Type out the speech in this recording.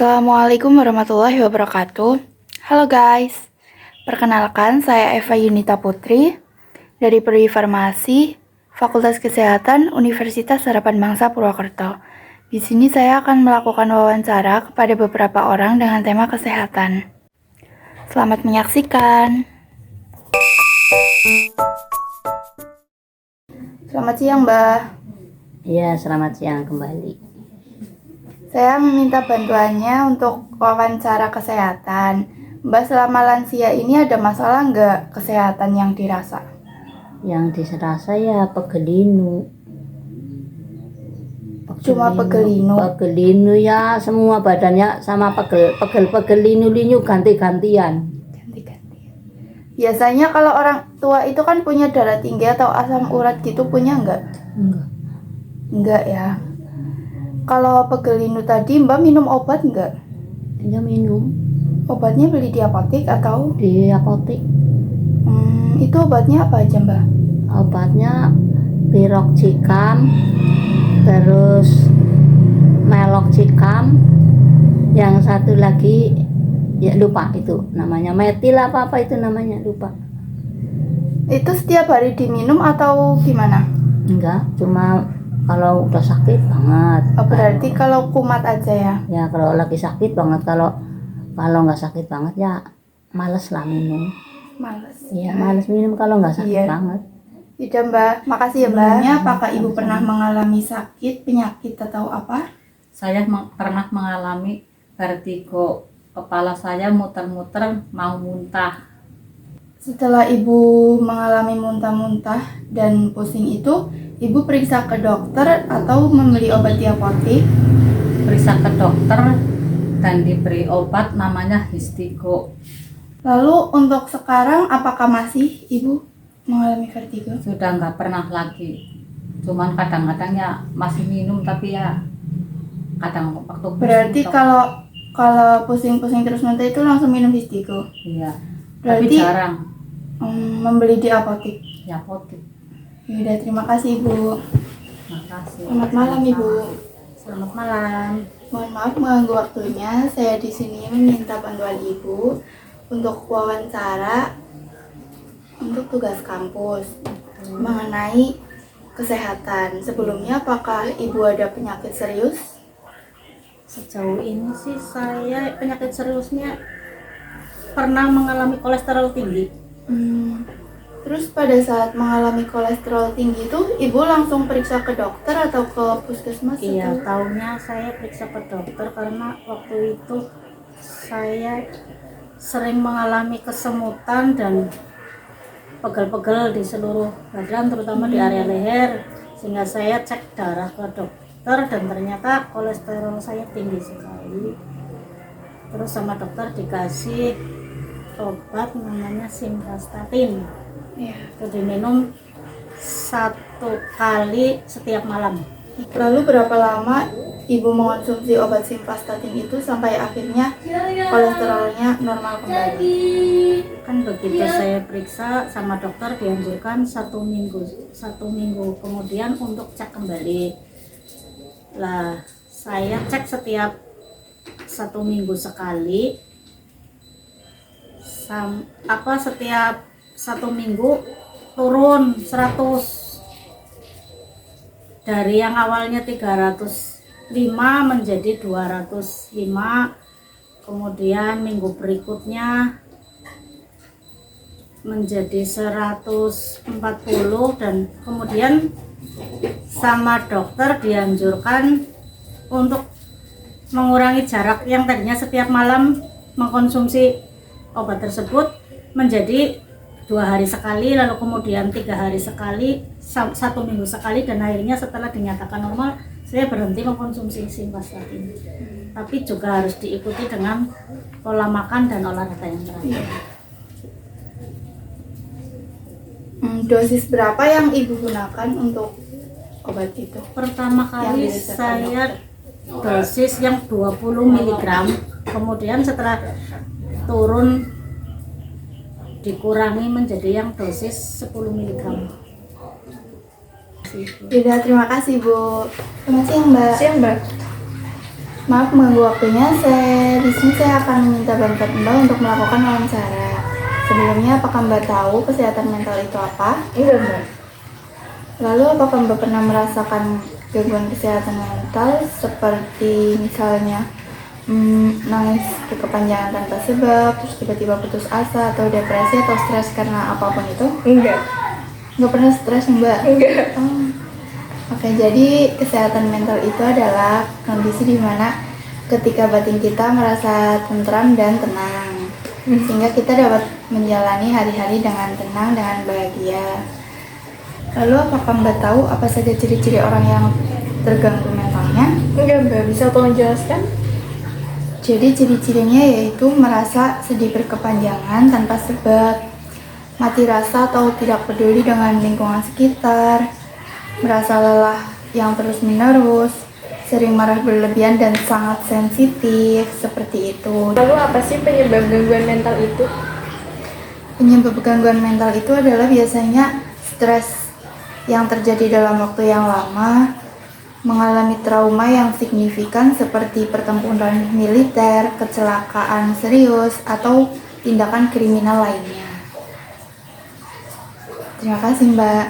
Assalamualaikum warahmatullahi wabarakatuh. Halo guys, perkenalkan saya Eva Yunita Putri dari Prodi Farmasi, Fakultas Kesehatan Universitas Harapan Bangsa Purwokerto. Di sini saya akan melakukan wawancara kepada beberapa orang dengan tema kesehatan. Selamat menyaksikan. Selamat siang, Mbak. Iya, selamat siang kembali. Saya meminta bantuannya untuk wawancara kesehatan. Mbak, selama lansia ini ada masalah nggak kesehatan yang dirasa? Yang dirasa ya pegelinu. Cuma pegelinu? Pegelinu ya, semua badannya sama pegelinu ganti-gantian. Biasanya kalau orang tua itu kan punya darah tinggi atau asam urat gitu, punya nggak? Enggak ya. Kalau pegelinu tadi Mbak minum obat nggak? Ya minum. Obatnya beli di apotek atau? Di apotek. Itu obatnya apa aja, Mbak? Obatnya piroxicam, terus meloxicam, yang satu lagi ya lupa itu namanya, metil apa itu namanya, lupa. Itu setiap hari diminum atau gimana? Enggak, cuma kalau udah sakit banget. Oh, berarti kalau kumat aja ya? Ya kalau lagi sakit banget, kalau nggak sakit banget ya males lah minum. Males. Iya, males minum kalau nggak sakit banget. Tidak, Mbak. Makasih ya, Mbak. Apakah Ibu pernah mengalami sakit, penyakit atau apa? Saya pernah mengalami vertigo. Kepala saya muter-muter, mau muntah. Setelah Ibu mengalami muntah-muntah dan pusing itu, Ibu periksa ke dokter atau membeli obat di apotek? Periksa ke dokter dan diberi obat namanya Histigo. Lalu untuk sekarang apakah masih Ibu mengalami vertigo? Sudah nggak pernah lagi. Cuman kadang-kadang ya masih minum, tapi ya kadang waktu pusing. Berarti kalau pusing-pusing terus muntah itu langsung minum Histigo? Iya. Berarti tapi jarang. Membeli di apotek? Di apotek. Yaudah, terima kasih Ibu. Makasih. Selamat malam Ibu. Selamat malam. Mohon maaf mengganggu waktunya. Saya di sini meminta bantuan Ibu untuk wawancara untuk tugas kampus mengenai kesehatan. Sebelumnya, apakah Ibu ada penyakit serius? Sejauh ini sih saya penyakit seriusnya pernah mengalami kolesterol tinggi. Terus pada saat mengalami kolesterol tinggi itu Ibu langsung periksa ke dokter atau ke puskesmas? Iya, tahunya saya periksa ke dokter karena waktu itu saya sering mengalami kesemutan dan pegel-pegel di seluruh badan, terutama di area leher, sehingga saya cek darah ke dokter dan ternyata kolesterol saya tinggi sekali. Terus sama dokter dikasih obat namanya simvastatin. Ya. Itu diminum 1 kali setiap malam. Lalu berapa lama Ibu mengonsumsi obat simvastatin itu sampai akhirnya kolesterolnya normal kembali? Kan begitu saya periksa sama dokter dianjurkan 1 minggu kemudian untuk cek kembali. Lah saya cek setiap 1 minggu sekali, setiap 1 minggu turun 100, dari yang awalnya 305 menjadi 205, kemudian minggu berikutnya menjadi 140, dan kemudian sama dokter dianjurkan untuk mengurangi jarak yang tadinya setiap malam mengkonsumsi obat tersebut menjadi 2 hari sekali, lalu kemudian 3 hari sekali, 1 minggu sekali, dan akhirnya setelah dinyatakan normal saya berhenti mengkonsumsi simvastatin. Tapi juga harus diikuti dengan pola makan dan olahraga yang teratur. Dosis berapa yang Ibu gunakan untuk obat itu? Pertama kali saya dosis yang 20 mg, kemudian setelah turun dikurangi menjadi yang dosis 10 mg. Terima kasih Bu. Selamat siang Mbak. Siang Mbak. Maaf mengganggu waktunya, di sini saya akan meminta bantuan Mbak untuk melakukan wawancara. Sebelumnya, apakah Mbak tahu kesehatan mental itu apa? Enggak, Mbak. Lalu, apakah Mbak pernah merasakan gangguan kesehatan mental seperti misalnya nangis berkepanjangan tanpa sebab, terus tiba-tiba putus asa, atau depresi, atau stres karena apapun itu? Enggak. Nggak pernah stres, Mbak? Enggak. Oh. Oke, jadi kesehatan mental itu adalah kondisi di mana ketika batin kita merasa tentram dan tenang, sehingga kita dapat menjalani hari-hari dengan tenang, dengan bahagia. Lalu, apakah Mbak tahu apa saja ciri-ciri orang yang terganggu mentalnya? Enggak, Mbak. Bisa tolong jelaskan? Jadi ciri-cirinya yaitu merasa sedih berkepanjangan tanpa sebab, mati rasa atau tidak peduli dengan lingkungan sekitar, merasa lelah yang terus-menerus, sering marah berlebihan dan sangat sensitif, seperti itu. Lalu apa sih penyebab gangguan mental itu? Penyebab gangguan mental itu adalah biasanya stres yang terjadi dalam waktu yang lama, mengalami trauma yang signifikan seperti pertempuran militer, kecelakaan serius, atau tindakan kriminal lainnya. Terima kasih, Mbak.